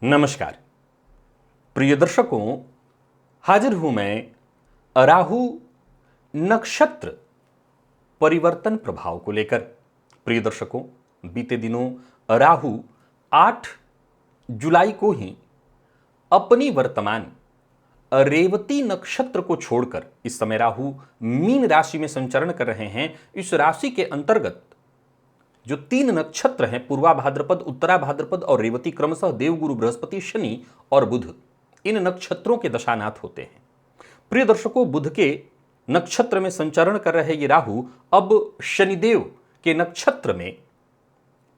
नमस्कार प्रिय दर्शकों, हाजिर हूं मैं राहु नक्षत्र परिवर्तन प्रभाव को लेकर। प्रिय दर्शकों, बीते दिनों राहु 8 जुलाई को ही अपनी वर्तमान रेवती नक्षत्र को छोड़कर इस समय राहु मीन राशि में संचरण कर रहे हैं। इस राशि के अंतर्गत जो 3 नक्षत्र हैं, पूर्वा भाद्रपद, उत्तरा भाद्रपद और रेवती, क्रमशः देवगुरु बृहस्पति, शनि और बुध, इन नक्षत्रों के दशानाथ होते हैं। प्रिय दर्शकों, बुध के नक्षत्र में संचरण कर रहे ये राहु अब शनिदेव के नक्षत्र में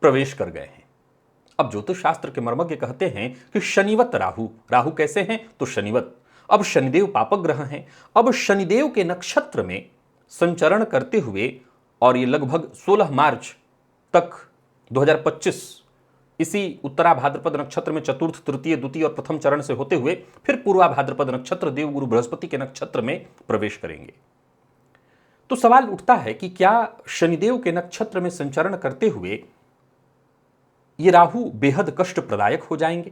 प्रवेश कर गए हैं। अब ज्योतिष शास्त्र के मर्मज्ञ कहते हैं कि शनिवत राहु, राहु कैसे हैं तो शनिवत। अब शनिदेव पापक ग्रह हैं। अब शनिदेव के नक्षत्र में संचरण करते हुए और ये लगभग 16 मार्च तक 2025 इसी उत्तरा भाद्रपद नक्षत्र में चतुर्थ, तृतीय, द्वितीय और प्रथम चरण से होते हुए फिर पूर्वा भाद्रपद नक्षत्र देवगुरु बृहस्पति के नक्षत्र में प्रवेश करेंगे। तो सवाल उठता है कि क्या शनिदेव के नक्षत्र में संचरण करते हुए ये राहु बेहद कष्ट प्रदायक हो जाएंगे?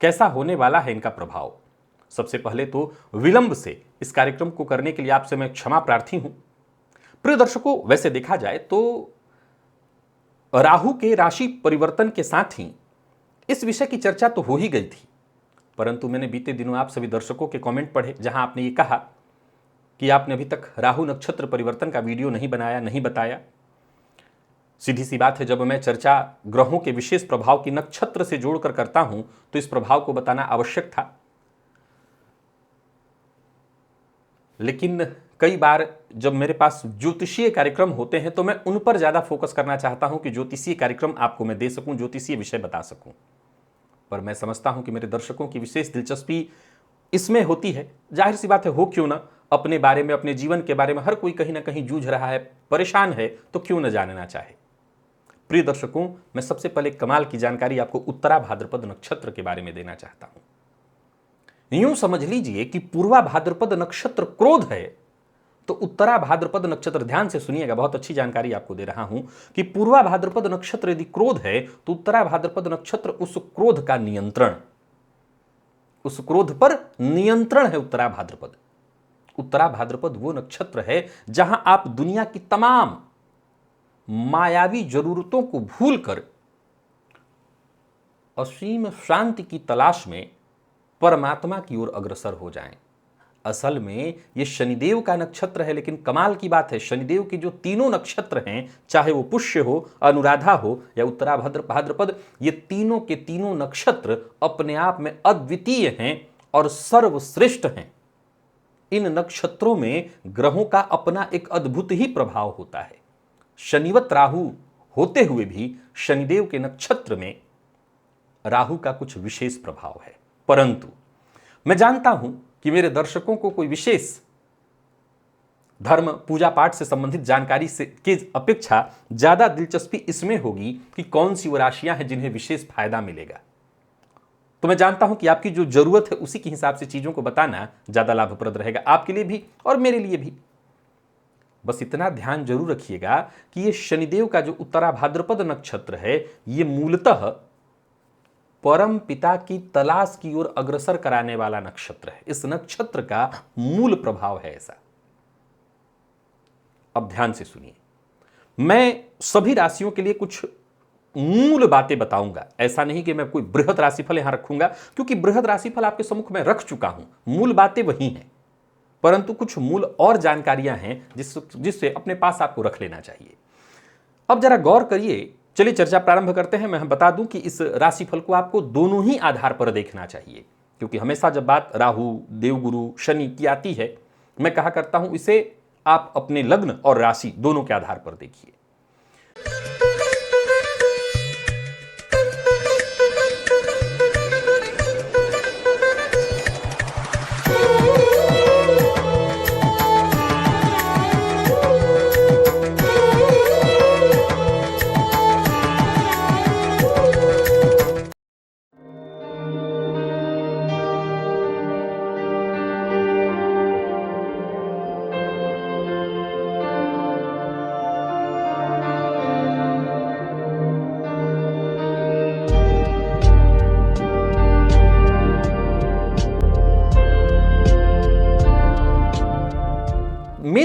कैसा होने वाला है इनका प्रभाव? सबसे पहले तो विलंब से इस कार्यक्रम को करने के लिए आपसे मैं क्षमा प्रार्थी हूं। प्रिय दर्शकों, वैसे देखा जाए तो राहु के राशि परिवर्तन के साथ ही इस विषय की चर्चा तो हो ही गई थी, परंतु मैंने बीते दिनों आप सभी दर्शकों के कमेंट पढ़े जहां आपने ये कहा कि आपने अभी तक राहु नक्षत्र परिवर्तन का वीडियो नहीं बनाया, नहीं बताया। सीधी सी बात है, जब मैं चर्चा ग्रहों के विशेष प्रभाव की नक्षत्र से जोड़कर करता हूं तो इस प्रभाव को बताना आवश्यक था। लेकिन कई बार जब मेरे पास ज्योतिषीय कार्यक्रम होते हैं तो मैं उन पर ज्यादा फोकस करना चाहता हूं कि ज्योतिषीय कार्यक्रम आपको मैं दे सकूं, ज्योतिषीय विषय बता सकूं। पर मैं समझता हूं कि मेरे दर्शकों की विशेष दिलचस्पी इसमें होती है। जाहिर सी बात है, हो क्यों ना, अपने बारे में, अपने जीवन के बारे में हर कोई कहीं ना कहीं जूझ रहा है, परेशान है, तो क्यों न जानना चाहे। प्रिय दर्शकों, मैं सबसे पहले कमाल की जानकारी आपको उत्तरा भाद्रपद नक्षत्र के बारे में देना चाहता हूं। यूं समझ लीजिए कि पूर्वा भाद्रपद नक्षत्र क्रोध है तो उत्तरा भाद्रपद नक्षत्र, ध्यान से सुनिएगा, बहुत अच्छी जानकारी आपको दे रहा हूं कि पूर्वा भाद्रपद नक्षत्र यदि क्रोध है तो उत्तरा भाद्रपद नक्षत्र उस क्रोध का नियंत्रण, उस क्रोध पर नियंत्रण है उत्तरा भाद्रपद। उत्तरा भाद्रपद वो नक्षत्र है जहां आप दुनिया की तमाम मायावी जरूरतों को भूलकर असीम शांति की तलाश में परमात्मा की ओर अग्रसर हो जाएं। असल में ये शनिदेव का नक्षत्र है, लेकिन कमाल की बात है, शनिदेव के जो तीनों नक्षत्र हैं, चाहे वो पुष्य हो, अनुराधा हो या उत्तरा भाद्रपद, ये तीनों के तीनों नक्षत्र अपने आप में अद्वितीय हैं और सर्वश्रेष्ठ हैं। इन नक्षत्रों में ग्रहों का अपना एक अद्भुत ही प्रभाव होता है। शनिवत राहु होते हुए भी शनिदेव के नक्षत्र में राहु का कुछ विशेष प्रभाव है। परंतु मैं जानता हूं कि मेरे दर्शकों को कोई विशेष धर्म, पूजा पाठ से संबंधित जानकारी से की अपेक्षा ज्यादा दिलचस्पी इसमें होगी कि कौन सी वो राशियां हैं जिन्हें विशेष फायदा मिलेगा। तो मैं जानता हूं कि आपकी जो जरूरत है उसी के हिसाब से चीजों को बताना ज्यादा लाभप्रद रहेगा, आपके लिए भी और मेरे लिए भी। बस इतना ध्यान जरूर रखिएगा कि ये शनिदेव का जो उत्तरा भाद्रपद नक्षत्र है, ये मूलतः परम पिता की तलाश की ओर अग्रसर कराने वाला नक्षत्र है। इस नक्षत्र का मूल प्रभाव है ऐसा। अब ध्यान से सुनिए, मैं सभी राशियों के लिए कुछ मूल बातें बताऊंगा। ऐसा नहीं कि मैं कोई बृहद राशिफल यहां रखूंगा, क्योंकि बृहद राशिफल आपके सम्मुख में रख चुका हूं, मूल बातें वही हैं, परंतु कुछ मूल और जानकारियां हैं जिससे अपने पास आपको रख लेना चाहिए। अब जरा गौर करिए। चलिए चर्चा प्रारंभ करते हैं। मैं बता दूं कि इस राशिफल को आपको दोनों ही आधार पर देखना चाहिए, क्योंकि हमेशा जब बात राहु, देवगुरु, शनि की आती है, मैं कहा करता हूं इसे आप अपने लग्न और राशि दोनों के आधार पर देखिए।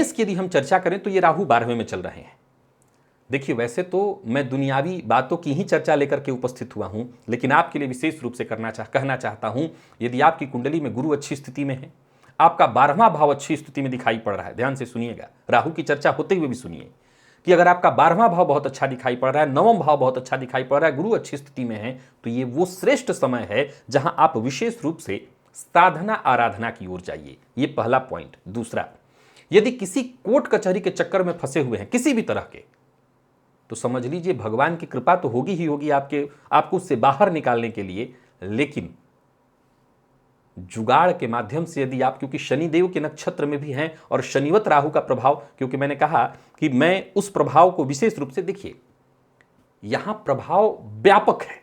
मेष की यदि हम चर्चा करें तो ये राहु 12वें में चल रहे हैं। देखिए, वैसे तो मैं दुनियावी बातों की ही चर्चा लेकर के उपस्थित हुआ हूं, लेकिन आपके लिए विशेष रूप से कहना चाहता हूं, यदि आपकी कुंडली में गुरु अच्छी स्थिति में है, आपका 12वां भाव अच्छी स्थिति में दिखाई पड़ रहा है, ध्यान से सुनिएगा, राहु की चर्चा होते हुए भी सुनिए कि अगर आपका 12वां भाव बहुत अच्छा दिखाई पड़ रहा है, 9वां भाव बहुत अच्छा दिखाई पड़ रहा है, गुरु अच्छी स्थिति में है, तो ये वो श्रेष्ठ समय है जहां आप विशेष रूप से साधना आराधना की ओर जाइए। ये पहला पॉइंट। दूसरा, यदि किसी कोर्ट कचहरी के चक्कर में फंसे हुए हैं किसी भी तरह के, तो समझ लीजिए भगवान की कृपा तो होगी ही होगी आपको उससे बाहर निकालने के लिए, लेकिन जुगाड़ के माध्यम से यदि आप, क्योंकि शनिदेव के नक्षत्र में भी हैं और शनिवत राहु का प्रभाव, क्योंकि मैंने कहा कि मैं उस प्रभाव को विशेष रूप से, देखिए यहां प्रभाव व्यापक है,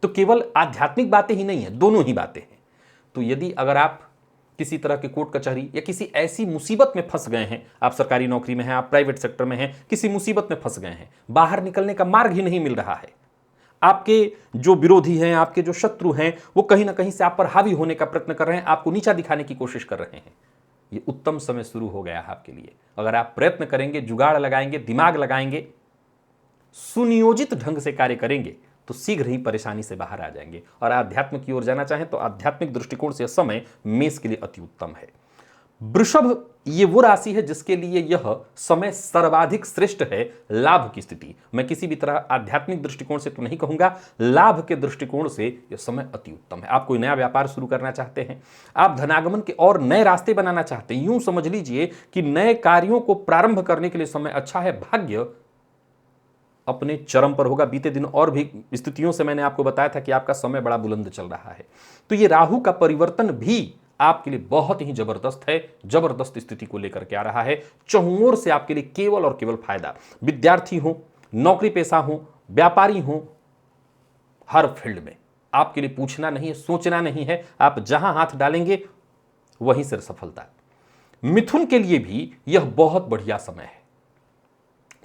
तो केवल आध्यात्मिक बातें ही नहीं है, दोनों ही बातें हैं। तो यदि अगर आप किसी तरह के कोर्ट कचहरी या किसी ऐसी मुसीबत में फंस गए हैं, आप सरकारी नौकरी में हैं, आप प्राइवेट सेक्टर में हैं, किसी मुसीबत में फंस गए हैं, बाहर निकलने का मार्ग ही नहीं मिल रहा है, आपके जो विरोधी हैं, आपके जो शत्रु हैं, वो कहीं ना कहीं से आप पर हावी होने का प्रयत्न कर रहे हैं, आपको नीचा दिखाने की कोशिश कर रहे हैं, ये उत्तम समय शुरू हो गया है आपके लिए। अगर आप प्रयत्न करेंगे, जुगाड़ लगाएंगे, दिमाग लगाएंगे, सुनियोजित ढंग से कार्य करेंगे, तो शीघ्र ही परेशानी से बाहर आ जाएंगे। और आध्यात्म की ओर जाना चाहें तो आध्यात्मिक दृष्टिकोण से समय मेष के लिए अति उत्तम है। वृषभ ये वो राशि है जिसके लिए यह समय सर्वाधिक श्रेष्ठ है लाभ की स्थिति। मैं किसी भी तरह आध्यात्मिक दृष्टिकोण से तो नहीं कहूंगा, लाभ के दृष्टिकोण से यह समय अति उत्तम है। आप कोई नया व्यापार शुरू करना चाहते हैं, आप धनागमन के और नए रास्ते बनाना चाहते हैं, यूं समझ लीजिए कि नए कार्यों को प्रारंभ करने के लिए समय अच्छा है। भाग्य अपने चरम पर होगा। बीते दिन और भी स्थितियों से मैंने आपको बताया था कि आपका समय बड़ा बुलंद चल रहा है, तो ये राहु का परिवर्तन भी आपके लिए बहुत ही जबरदस्त है, जबरदस्त स्थिति को लेकर के आ रहा है। चहुं ओर से आपके लिए केवल और केवल फायदा। विद्यार्थी हो, नौकरी पेशा हो, व्यापारी हो, हर फील्ड में आपके लिए पूछना नहीं है, सोचना नहीं है, आप जहां हाथ डालेंगे वहीं से सफलता। मिथुन के लिए भी यह बहुत बढ़िया समय है।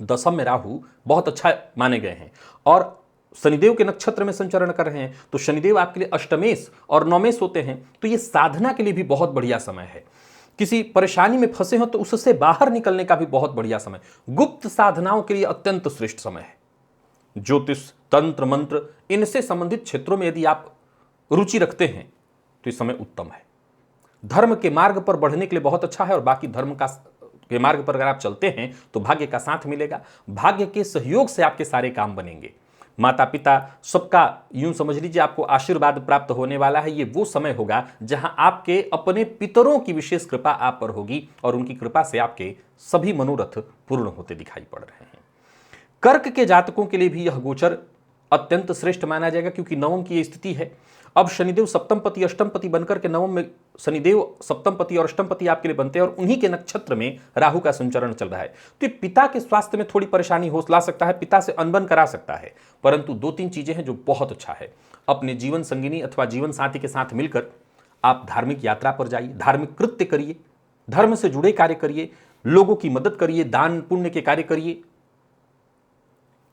दशम में राहु बहुत अच्छा माने गए हैं और शनिदेव के नक्षत्र में संचरण कर रहे हैं, तो शनिदेव आपके लिए अष्टमेश और नौमेश होते हैं, तो ये साधना के लिए भी बहुत बढ़िया समय है। किसी परेशानी में फंसे हो तो उससे बाहर निकलने का भी बहुत बढ़िया समय। गुप्त साधनाओं के लिए अत्यंत श्रेष्ठ समय है। ज्योतिष, तंत्र, मंत्र, इनसे संबंधित क्षेत्रों में यदि आप रुचि रखते हैं तो इस समय उत्तम है। धर्म के मार्ग पर बढ़ने के लिए बहुत अच्छा है और बाकी धर्म के मार्ग पर अगर आप चलते हैं तो भाग्य का साथ मिलेगा। भाग्य के सहयोग से आपके सारे काम बनेंगे। माता पिता सबका यूं समझ लीजिए आपको आशीर्वाद प्राप्त होने वाला है। ये वो समय होगा जहां आपके अपने पितरों की विशेष कृपा आप पर होगी और उनकी कृपा से आपके सभी मनोरथ पूर्ण होते दिखाई पड़ रहे हैं। कर्क के जातकों के लिए भी यह गोचर अत्यंत श्रेष्ठ माना जाएगा, क्योंकि नवम की यह स्थिति है। अब शनिदेव सप्तमपति अष्टमपति बनकर के नवम में शनिदेव सप्तमपति और अष्टमपति आपके लिए बनते हैं और उन्हीं के नक्षत्र में राहु का संचरण चल रहा है। तो पिता के स्वास्थ्य में थोड़ी परेशानी हो ला सकता है, पिता से अनबन करा सकता है, परंतु दो तीन चीजें हैं जो बहुत अच्छा है। अपने जीवन संगिनी अथवा जीवन साथी के साथ मिलकर आप धार्मिक यात्रा पर जाइए, धार्मिक कृत्य करिए, धर्म से जुड़े कार्य करिए, लोगों की मदद करिए, दान पुण्य के कार्य करिए।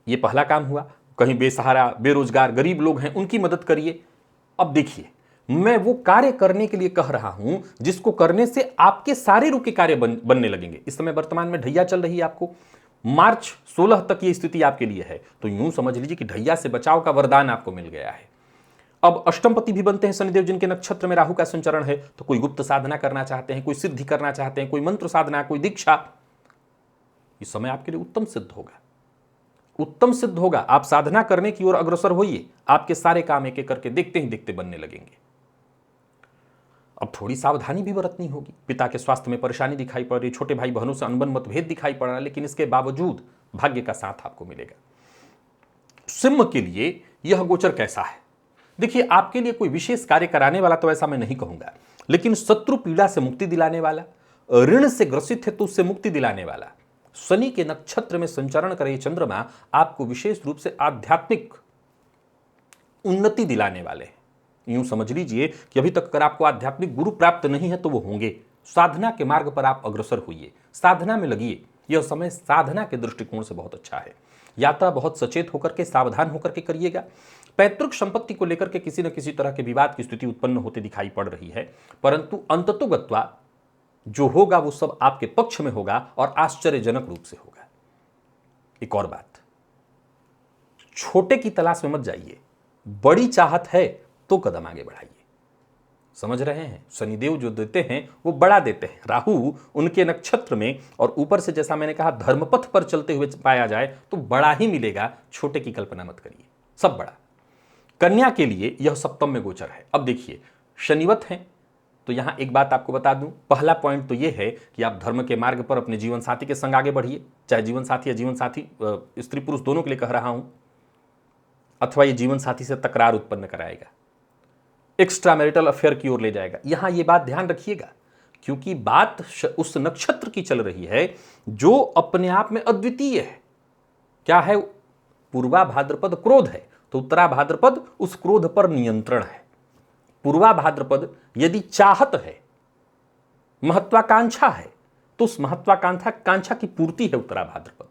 यह पहला काम हुआ। कहीं बेसहारा, बेरोजगार, गरीब लोग हैं, उनकी मदद करिए। अब देखिए, मैं वो कार्य करने के लिए कह रहा हूं जिसको करने से आपके सारे रूप के कार्य बनने लगेंगे। इस समय वर्तमान में ढैया चल रही है, आपको मार्च 16 तक ये स्थिति आपके लिए है, तो यूं समझ लीजिए कि ढैया से बचाव का वरदान आपको मिल गया है। अब अष्टमपति भी बनते हैं शनिदेव जिनके नक्षत्र में राहु का संचरण है, तो कोई गुप्त साधना करना चाहते हैं, कोई सिद्धि करना चाहते हैं, कोई मंत्र साधना, कोई दीक्षा, इस समय आपके लिए उत्तम सिद्ध होगा, उत्तम सिद्ध होगा। आप साधना करने की ओर अग्रसर होइए, आपके सारे काम एक एक करके देखते ही देखते बनने लगेंगे। अब थोड़ी सावधानी भी बरतनी होगी। पिता के स्वास्थ्य में परेशानी दिखाई पड़ रही, छोटे भाई बहनों से अनबन मतभेद दिखाई पड़ रहा है, लेकिन इसके बावजूद भाग्य का साथ आपको मिलेगा। सिंह के लिए यह गोचर कैसा है? देखिए, आपके लिए कोई विशेष कार्य कराने वाला तो ऐसा मैं नहीं कहूंगा, लेकिन शत्रु पीड़ा से मुक्ति दिलाने वाला, ऋण से ग्रसित है तो उससे मुक्ति दिलाने वाला, शनि के नक्षत्र में संचरण करे चंद्रमा आपको विशेष रूप से आध्यात्मिक उन्नति दिलाने वाले हैं। यूं समझ लीजिए कि अभी तक अगर आपको आध्यात्मिक गुरु प्राप्त नहीं है तो वो होंगे। साधना के मार्ग पर आप अग्रसर होइए, साधना में लगिए। यह समय साधना के दृष्टिकोण से बहुत अच्छा है। यात्रा बहुत सचेत होकर के, सावधान होकर के करिएगा। पैतृक संपत्ति को लेकर के किसी न किसी तरह के विवाद की स्थिति उत्पन्न होते दिखाई पड़ रही है, परंतु अंततोगत्वा जो होगा वो सब आपके पक्ष में होगा और आश्चर्यजनक रूप से होगा। एक और बात, छोटे की तलाश में मत जाइए, बड़ी चाहत है तो कदम आगे बढ़ाइए। समझ रहे हैं, शनिदेव जो देते हैं वो बड़ा देते हैं। राहु उनके नक्षत्र में और ऊपर से जैसा मैंने कहा धर्मपथ पर चलते हुए पाया जाए तो बड़ा ही मिलेगा, छोटे की कल्पना मत करिए, सब बड़ा। कन्या के लिए यह सप्तम में गोचर है। अब देखिए शनिवत है, तो यहां एक बात आपको बता दूं, पहला पॉइंट तो यह है कि आप धर्म के मार्ग पर अपने जीवन साथी के संग आगे बढ़िए, चाहे जीवन साथी या जीवन साथी स्त्री पुरुष दोनों के लिए कह रहा हूं, अथवा ये जीवन साथी से तकरार उत्पन्न कराएगा, एक्स्ट्रा मैरिटल अफेयर की ओर ले जाएगा। यहां ये बात ध्यान रखिएगा, क्योंकि बात उस नक्षत्र की चल रही है जो अपने आप में अद्वितीय है। क्या है? पूर्वा भाद्रपद क्रोध है, तो उत्तरा भाद्रपद उस क्रोध पर नियंत्रण है। पूर्वा भाद्रपद यदि चाहत है, महत्वाकांक्षा है, तो उस महत्वाकांक्षा की पूर्ति है उत्तरा भाद्रपद।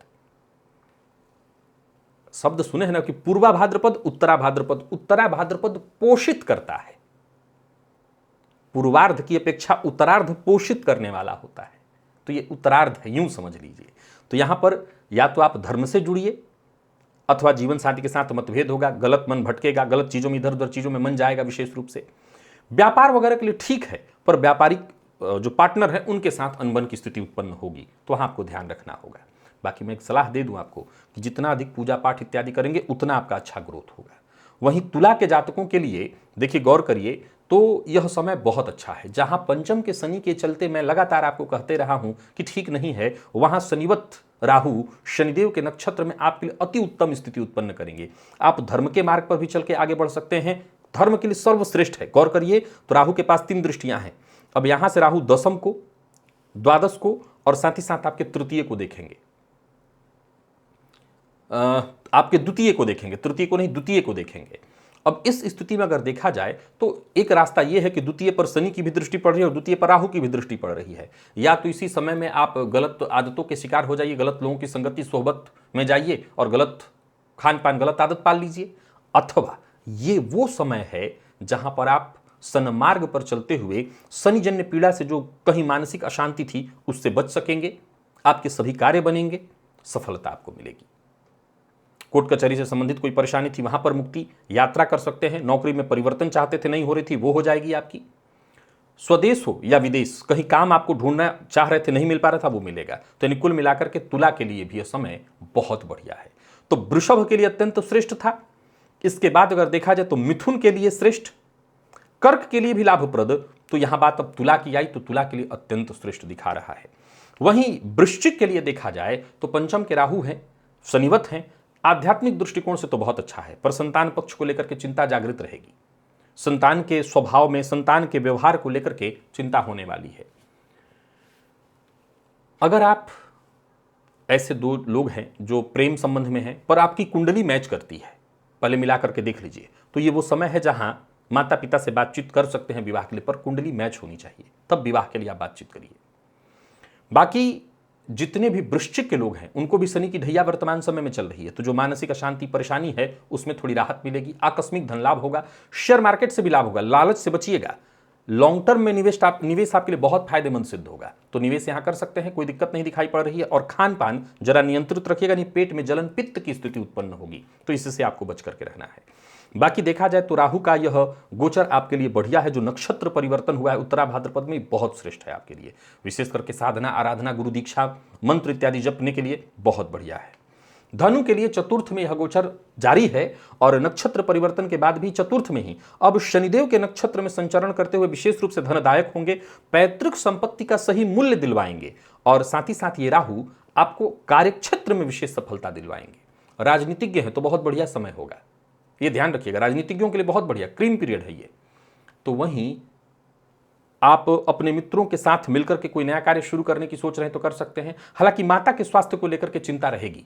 शब्द सुने हैं ना कि पूर्वा भाद्रपद उत्तरा भाद्रपद, उत्तरा भाद्रपद पोषित करता है, पूर्वार्ध की अपेक्षा उत्तरार्ध पोषित करने वाला होता है, तो ये उत्तरार्ध है, यूं समझ लीजिए। तो यहां पर या तो आप धर्म से जुड़िए, अथवा जीवन साथी के साथ मतभेद होगा, गलत मन भटकेगा, गलत चीजों में इधर उधर चीजों में मन जाएगा। विशेष रूप से व्यापार वगैरह के लिए ठीक है, पर व्यापारिक जो पार्टनर है उनके साथ अनबन की स्थिति उत्पन्न होगी, तो वहां आपको ध्यान रखना होगा। बाकी मैं एक सलाह दे दूं आपको कि जितना अधिक पूजा पाठ इत्यादि करेंगे उतना आपका अच्छा ग्रोथ होगा। वहीं तुला के जातकों के लिए देखिए, गौर करिए तो यह समय बहुत अच्छा है। जहां पंचम के शनि के चलते मैं लगातार आपको कहते रहा हूं कि ठीक नहीं है, वहां शनिवत राहु शनिदेव के नक्षत्र में आपके लिए अति उत्तम स्थिति उत्पन्न करेंगे। आप धर्म के मार्ग पर भी चल के आगे बढ़ सकते हैं, धर्म के लिए सर्वश्रेष्ठ है। गौर करिए तो राहु के पास 3 दृष्टियां हैं। अब यहां से राहु दशम को, द्वादश को और साथ ही साथ आपके तृतीय को देखेंगे, आपके द्वितीय को देखेंगे, तृतीय को नहीं द्वितीय को देखेंगे। अब इस स्थिति में अगर देखा जाए तो एक रास्ता यह है कि द्वितीय पर शनि की भी दृष्टि पड़ रही है और द्वितीय पर राहु की भी दृष्टि पड़ रही है। या तो इसी समय में आप गलत आदतों के शिकार हो जाइए, गलत लोगों की संगति सोहबत में जाइए और गलत खान पान गलत आदत पाल लीजिए, अथवा ये वो समय है जहां पर आप सन्मार्ग पर चलते हुए शनिजन्य पीड़ा से जो कहीं मानसिक अशांति थी उससे बच सकेंगे, आपके सभी कार्य बनेंगे, सफलता आपको मिलेगी। कोर्ट कचहरी से संबंधित कोई परेशानी थी वहां पर मुक्ति, यात्रा कर सकते हैं, नौकरी में परिवर्तन चाहते थे नहीं हो रही थी वो हो जाएगी आपकी, स्वदेश हो या विदेश कहीं काम आपको ढूंढना चाह रहे थे नहीं मिल पा रहा था वो मिलेगा। तो यानी कुल मिलाकर के तुला के लिए भी यह समय बहुत बढ़िया है। तो वृषभ के लिए अत्यंत श्रेष्ठ था। इसके बाद अगर देखा जाए तो मिथुन के लिए श्रेष्ठ, कर्क के लिए भी लाभप्रद। तो यहां बात अब तुला की आई तो तुला के लिए अत्यंत श्रेष्ठ दिखा रहा है। वहीं वृश्चिक के लिए देखा जाए तो पंचम के राहु हैं, शनिवत हैं, आध्यात्मिक दृष्टिकोण से तो बहुत अच्छा है, पर संतान पक्ष को लेकर के चिंता जागृत रहेगी। संतान के स्वभाव में, संतान के व्यवहार को लेकर के चिंता होने वाली है। अगर आप ऐसे 2 लोग हैं जो प्रेम संबंध में हैं पर आपकी कुंडली मैच करती है, पहले मिलाकर के देख लीजिए, तो ये वो समय है जहां माता पिता से बातचीत कर सकते हैं विवाह के लिए, पर कुंडली मैच होनी चाहिए, तब विवाह के लिए आप बातचीत करिए। बाकी जितने भी वृश्चिक के लोग हैं उनको भी शनि की ढैया वर्तमान समय में चल रही है, तो जो मानसिक अशांति परेशानी है उसमें थोड़ी राहत मिलेगी। आकस्मिक धन लाभ होगा, शेयर मार्केट से भी लाभ होगा, लालच से बचिएगा। लॉन्ग टर्म में निवेश आपके लिए बहुत फायदेमंद सिद्ध होगा, तो निवेश यहां कर सकते हैं, कोई दिक्कत नहीं दिखाई पड़ रही है। और खान पान जरा नियंत्रित रखिएगा, नहीं पेट में जलन पित्त की स्थिति उत्पन्न होगी, तो इससे आपको बच करके रहना है। बाकी देखा जाए तो राहु का यह गोचर आपके लिए बढ़िया है। जो नक्षत्र परिवर्तन हुआ है उत्तरा भाद्रपद में बहुत श्रेष्ठ है आपके लिए, विशेष करके साधना, आराधना, गुरु दीक्षा, मंत्र इत्यादि जपने के लिए बहुत बढ़िया है। धनु के लिए चतुर्थ में यह गोचर जारी है और नक्षत्र परिवर्तन के बाद भी चतुर्थ में ही अब शनिदेव के नक्षत्र में संचरण करते हुए विशेष रूप से धनदायक होंगे, पैतृक संपत्ति का सही मूल्य दिलवाएंगे और साथ ही साथ ये राहु आपको कार्यक्षेत्र में विशेष सफलता दिलवाएंगे। राजनीतिज्ञ है तो बहुत बढ़िया समय होगा, ये ध्यान रखिएगा, राजनीतिज्ञों के लिए बहुत बढ़िया क्रीम पीरियड है ये। तो वहीं आप अपने मित्रों के साथ मिलकर के कोई नया कार्य शुरू करने की सोच रहे हैं तो कर सकते हैं। हालांकि माता के स्वास्थ्य को लेकर के चिंता रहेगी,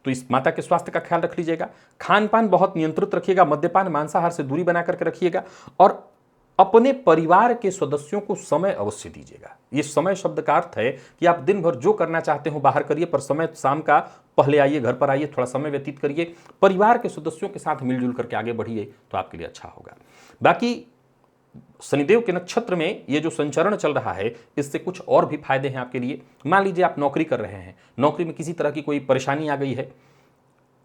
तो इस माता के स्वास्थ्य का ख्याल रख लीजिएगा। खान पान बहुत नियंत्रित रखिएगा, मद्यपान मांसाहार से दूरी बना करके रखिएगा और अपने परिवार के सदस्यों को समय अवश्य दीजिएगा। ये समय शब्द का अर्थ है कि आप दिन भर जो करना चाहते हो बाहर करिए, पर समय शाम का पहले आइए, घर पर आइए, थोड़ा समय व्यतीत करिए, परिवार के सदस्यों के साथ मिलजुल करके आगे बढ़िए, तो आपके लिए अच्छा होगा। बाकी शनिदेव के नक्षत्र में ये जो संचरण चल रहा है, इससे कुछ और भी फायदे हैं आपके लिए। मान लीजिए आप नौकरी कर रहे हैं, नौकरी में किसी तरह की कोई परेशानी आ गई है,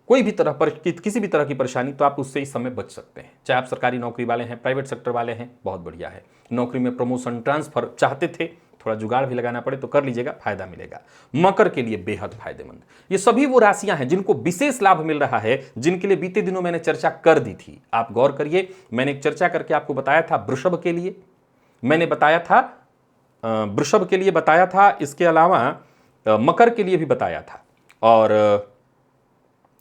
कोई भी तरह पर किसी भी तरह की परेशानी, तो आप उससे इस समय बच सकते हैं। चाहे आप सरकारी नौकरी वाले हैं, प्राइवेट सेक्टर वाले हैं, बहुत बढ़िया है। नौकरी में प्रमोशन, ट्रांसफर चाहते थे, थोड़ा जुगाड़ भी लगाना पड़े तो कर लीजिएगा, फायदा मिलेगा। मकर के लिए बेहद फायदेमंद। ये सभी वो राशियां हैं जिनको विशेष लाभ मिल रहा है, जिनके लिए बीते दिनों मैंने चर्चा कर दी थी। आप गौर करिए, मैंने एक चर्चा करके आपको बताया था वृषभ के लिए, मैंने बताया था वृषभ के लिए बताया था, इसके अलावा मकर के लिए भी बताया था, और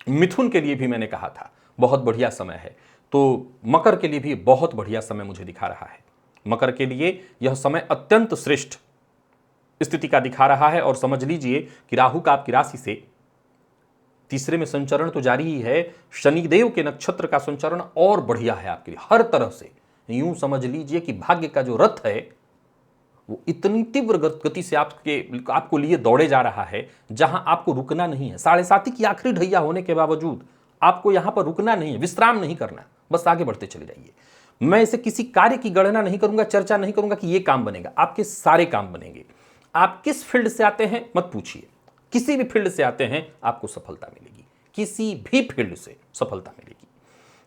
मिथुन के लिए भी मैंने कहा था बहुत बढ़िया समय है। तो मकर के लिए भी बहुत बढ़िया समय मुझे दिखा रहा है। मकर के लिए यह समय अत्यंत श्रेष्ठ स्थिति का दिखा रहा है। और समझ लीजिए कि राहु का आपकी राशि से तीसरे में संचरण तो जारी ही है, शनिदेव के नक्षत्र का संचरण और बढ़िया है आपके लिए हर तरह से। यूं समझ लीजिए कि भाग्य का जो रथ है वो इतनी तीव्र गति से आपको लिए दौड़े जा रहा है, जहां आपको रुकना नहीं है। 7:30 की आखिरी ढैया होने के बावजूद आपको यहां पर रुकना नहीं है, विश्राम नहीं करना, बस आगे बढ़ते चले जाइए। मैं इसे किसी कार्य की गणना नहीं करूंगा, चर्चा नहीं करूंगा कि ये काम बनेगा, आपके सारे काम बनेंगे। आप किस फील्ड से आते हैं मत पूछिए, किसी भी फील्ड से आते हैं आपको सफलता मिलेगी, किसी भी फील्ड से सफलता मिलेगी।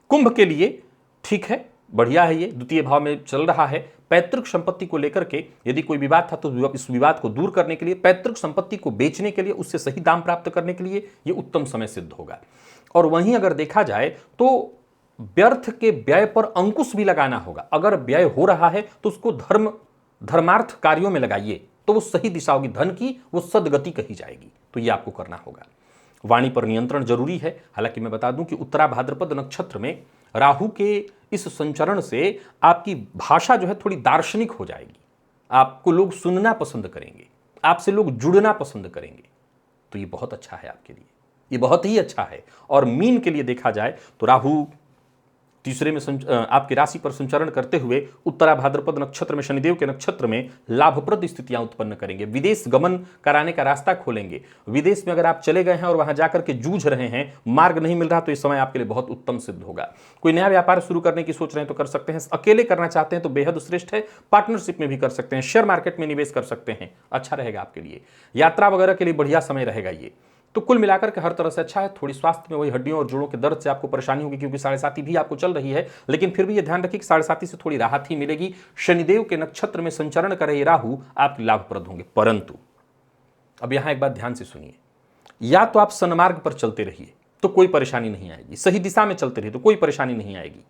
कुंभ के लिए ठीक है, बढ़िया है, ये द्वितीय भाव में चल रहा है। पैतृक संपत्ति को लेकर के यदि कोई विवाद था तो इस विवाद को दूर करने के लिए, पैतृक संपत्ति को बेचने के लिए, उससे सही दाम प्राप्त करने के लिए ये उत्तम समय सिद्ध होगा। और वहीं अगर देखा जाए तो व्यर्थ के व्यय पर अंकुश भी लगाना होगा। अगर व्यय हो रहा है तो उसको धर्मार्थ कार्यों में लगाइए, तो वो सही दिशा होगी, धन की वो सदगति कही जाएगी। तो ये आपको करना होगा। वाणी पर नियंत्रण जरूरी है। हालांकि मैं बता दूं कि उत्तरा भाद्रपद नक्षत्र में राहु के इस संचरण से आपकी भाषा जो है थोड़ी दार्शनिक हो जाएगी। आपको लोग सुनना पसंद करेंगे, आपसे लोग जुड़ना पसंद करेंगे। तो ये बहुत अच्छा है आपके लिए, ये बहुत ही अच्छा है। और मीन के लिए देखा जाए तो राहु तीसरे में आपकी राशि पर संचरण करते हुए उत्तरा भाद्रपद नक्षत्र में, शनिदेव के नक्षत्र में लाभप्रद स्थितियां उत्पन्न करेंगे। विदेश गमन कराने का रास्ता खोलेंगे। विदेश में अगर आप चले गए हैं और वहां जाकर के जूझ रहे हैं, मार्ग नहीं मिल रहा, तो इस समय आपके लिए बहुत उत्तम सिद्ध होगा। कोई नया व्यापार शुरू करने की सोच रहे हैं तो कर सकते हैं। अकेले करना चाहते हैं तो बेहद श्रेष्ठ है। पार्टनरशिप में भी कर सकते हैं, शेयर मार्केट में निवेश कर सकते हैं, अच्छा रहेगा आपके लिए। यात्रा वगैरह के लिए बढ़िया समय रहेगा ये। तो कुल मिलाकर के हर तरह से अच्छा है। थोड़ी स्वास्थ्य में वही हड्डियों और जोड़ों के दर्द से आपको परेशानी होगी, क्योंकि 7:30 भी आपको चल रही है, लेकिन फिर भी ये ध्यान रखिए कि 7:30 से थोड़ी राहत ही मिलेगी। शनिदेव के नक्षत्र में संचरण कर रहे राहु आपके लाभप्रद होंगे। परंतु अब यहां एक बात ध्यान से सुनिए, या तो आप सन्मार्ग पर चलते रहिए तो कोई परेशानी नहीं आएगी, सही दिशा में चलते रहिए तो कोई परेशानी नहीं आएगी।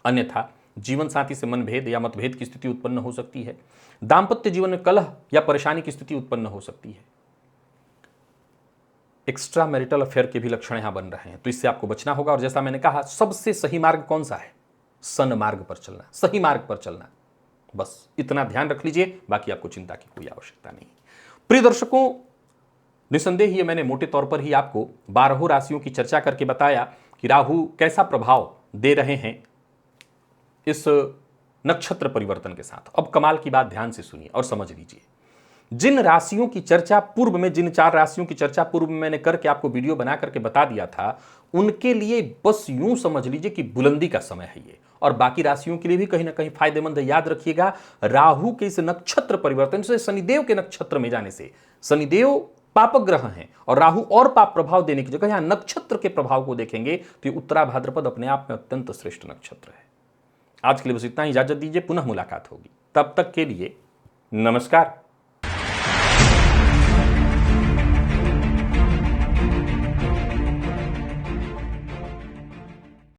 अन्यथा जीवन साथी से मनभेद या मतभेद की स्थिति उत्पन्न हो सकती है। दांपत्य जीवन में कलह या परेशानी की स्थिति उत्पन्न हो सकती है। एक्स्ट्रा मैरिटल अफेयर के भी लक्षण यहां बन रहे हैं, तो इससे आपको बचना होगा। और जैसा मैंने कहा, सबसे सही मार्ग कौन सा है? सन्मार्ग पर चलना, सही मार्ग पर चलना। बस इतना ध्यान रख लीजिए, बाकी आपको चिंता की कोई आवश्यकता नहीं। प्रिय दर्शकों, निसंदेह ये मैंने मोटे तौर पर ही आपको 12 राशियों की चर्चा करके बताया कि राहु कैसा प्रभाव दे रहे हैं इस नक्षत्र परिवर्तन के साथ। अब कमाल की बात ध्यान से सुनिए और समझ लीजिए। जिन राशियों की चर्चा पूर्व में, जिन 4 राशियों की चर्चा पूर्व में मैंने करके आपको वीडियो बना करके बता दिया था, उनके लिए बस यूं समझ लीजिए कि बुलंदी का समय है ये। और बाकी राशियों के लिए भी कहीं ना कहीं फायदेमंद है। याद रखिएगा, राहु के इस नक्षत्र परिवर्तन से, शनिदेव के नक्षत्र में जाने से, शनिदेव पाप ग्रह हैं और राहु और पाप प्रभाव देने की जगह यहां नक्षत्र के प्रभाव को देखेंगे तो ये उत्तरा भाद्रपद अपने आप में अत्यंत श्रेष्ठ नक्षत्र है। आज के लिए बस इतना ही, इजाजत दीजिए, पुनः मुलाकात होगी। तब तक के लिए नमस्कार।